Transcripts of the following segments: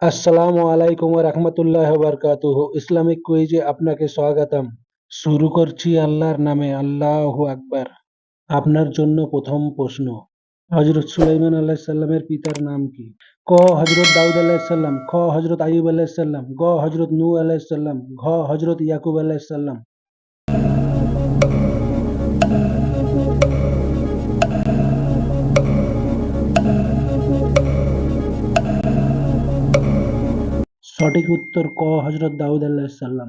আসসালামু আলাইকুম ওয়া রাহমাতুল্লাহি ওয়া বারাকাতুহু। ইসলামিক কুইজে আপনাকে স্বাগতম। শুরু করছি আল্লাহর নামে, আল্লাহু আকবার। আপনার জন্য প্রথম প্রশ্ন, হযরত সুলাইমান আলাইহিস সালামের পিতার নাম কি? ক হযরত দাউদ আলাইহিস সালাম, খ হযরত আইয়ুব আলাইহিস সালাম, গ হযরত নূহ আলাইহিস সালাম, ঘ হযরত ইয়াকুব আলাইহিস সালাম। সঠিক উত্তর ক হযরত দাউদ আলাইহিস সালাম।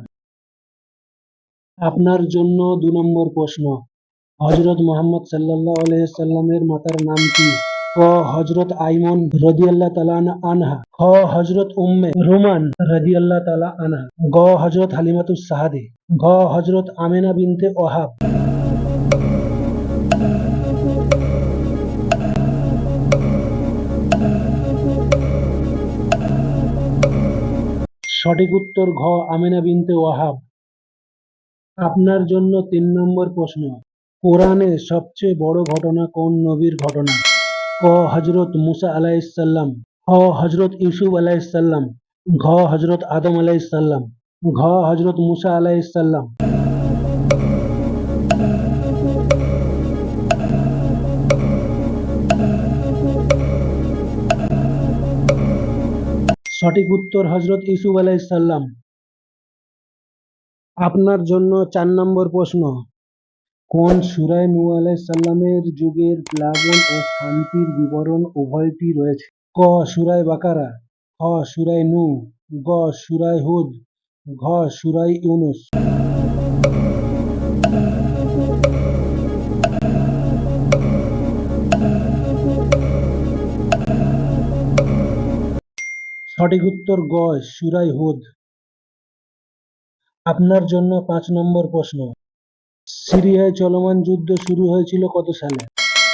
আপনার জন্য ২ নম্বর প্রশ্ন, হযরত মুহাম্মদ সাল্লাল্লাহু আলাইহি সাল্লামের মাতার নাম কি? ক হযরত আইমন রাদিয়াল্লাহু তাআলা আনহা, খ হযরত উম্মে রুমান রাদিয়াল্লাহু তাআলা আনহা, গ হযরত হালিমাতুস সাহাদি, ঘ হযরত আমেনা বিনতে ওহাব। সঠিক উত্তর ঘ আমেনা বিনতে ওহাব। আপনার জন্য ৩ নম্বর প্রশ্ন, কোরআনে সবচেয়ে বড় ঘটনা কোন নবীর ঘটনা? ক হযরত মুসা আলাইহিস সালাম, খ হযরত ইউসুফ আলাইহিস সালাম, ঘ হযরত আদম আলাইহিস সালাম, ঘ হযরত মুসা আলাইহিস সালাম। সঠিক উত্তর হযরত ইউসুফ আলাইহিস সালাম। আপনার জন্য ৪ নম্বর প্রশ্ন, কোন সূরায় নূহ আলাইহিস সালামের যুগের প্লাবন ও শান্তির বিবরণ উভয়টি রয়েছে? ক সূরায়ে বাকারা, খ সূরায়ে নূহ, গ সূরায়ে হুদ, ঘ সূরায়ে ইউনূস। সঠিক উত্তর গ সূরায়ে হুদ। আপনার জন্য ৫ নম্বর প্রশ্ন, সিরিয়ায় চলমান যুদ্ধ শুরু হয়েছিল কত সালে?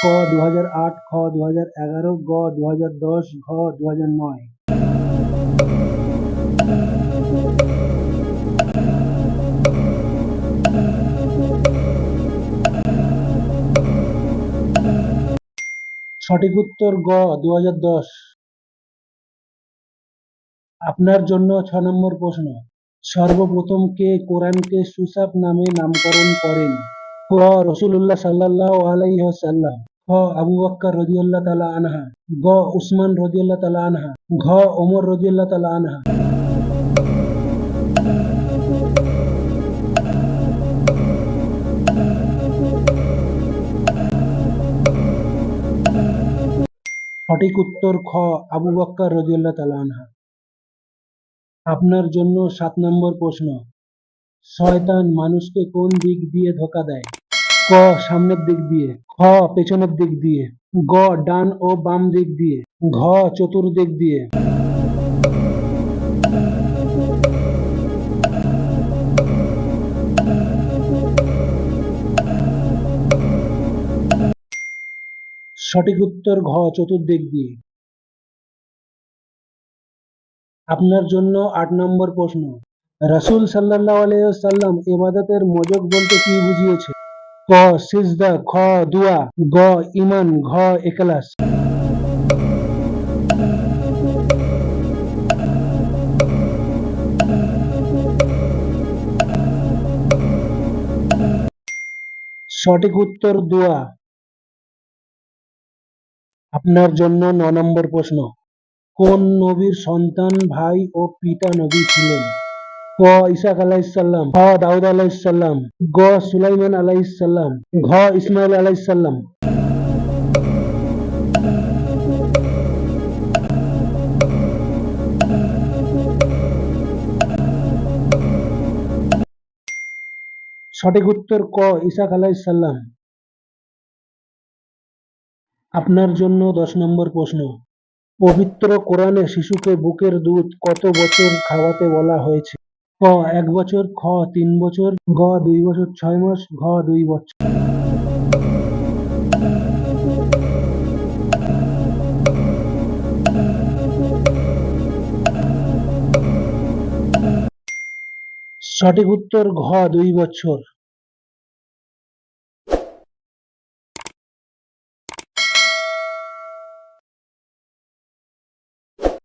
ক ২০০৮, খ ২০১১, গ ২০১০, ঘ ২০০৯। সঠিক উত্তর গ ২০১০। আপনার জন্য ৬ নম্বর প্রশ্ন, সর্বপ্রথম কে কোরআনকে সুসাব নামে নামকরণ করেন? ক রাসূলুল্লাহ সাল্লাল্লাহু আলাইহি ওয়াসাল্লাম, খ আবু বকর রাদিয়াল্লাহু তাআলা আনহা, গ উসমান রাদিয়াল্লাহু তাআলা আনহা, ঘ ওমর রাদিয়াল্লাহু তাআলা আনহা। সঠিক উত্তর খ আবু বকর রাদিয়াল্লাহু তাআলা আনহা। আপনার জন্য ৭ নম্বর প্রশ্ন, শয়তান মানুষকে কোন দিক দিয়ে ধোঁকা দেয়? ক সামনের দিক দিয়ে, খ পেছনের দিক দিয়ে, গ ডান ও বাম দিক দিয়ে, ঘ চতুর্দিক দিয়ে। সঠিক উত্তর ঘ চতুর্দিক দিয়ে। আপনার জন্য ৮ নম্বর প্রশ্ন, রাসূল সাল্লাল্লাহু আলাইহি ওয়াসাল্লাম ইবাদতের মজক বলতে কি বুঝিয়েছে? ক সিজদা, খ দুআ, গ ঈমান, ঘ ইখলাস। সঠিক উত্তর দুআ। আপনার জন্য ৯ নম্বর প্রশ্ন, কোন নবীর সন্তান ভাই ও পিতা নবী ছিলেন? ক ইসহাক আলাইহিস সালাম, খ দাউদ আলাইহিস সালাম, গ সুলাইমান আলাইহিস সালাম, ঘ ইসমাঈল আলাইহিস সালাম। সঠিক উত্তর ক ইসহাক আলাইহিস সালাম। আপনার জন্য ১০ নম্বর প্রশ্ন, পবিত্র কোরআনে শিশুকে বুকের দুধ কত বছর খাওয়াতে বলা হয়েছে? ক ১ বছর, খ ৩ বছর, গ ২ বছর ৬ মাস, ঘ ২ বছর। সঠিক উত্তর ঘ ২ বছর।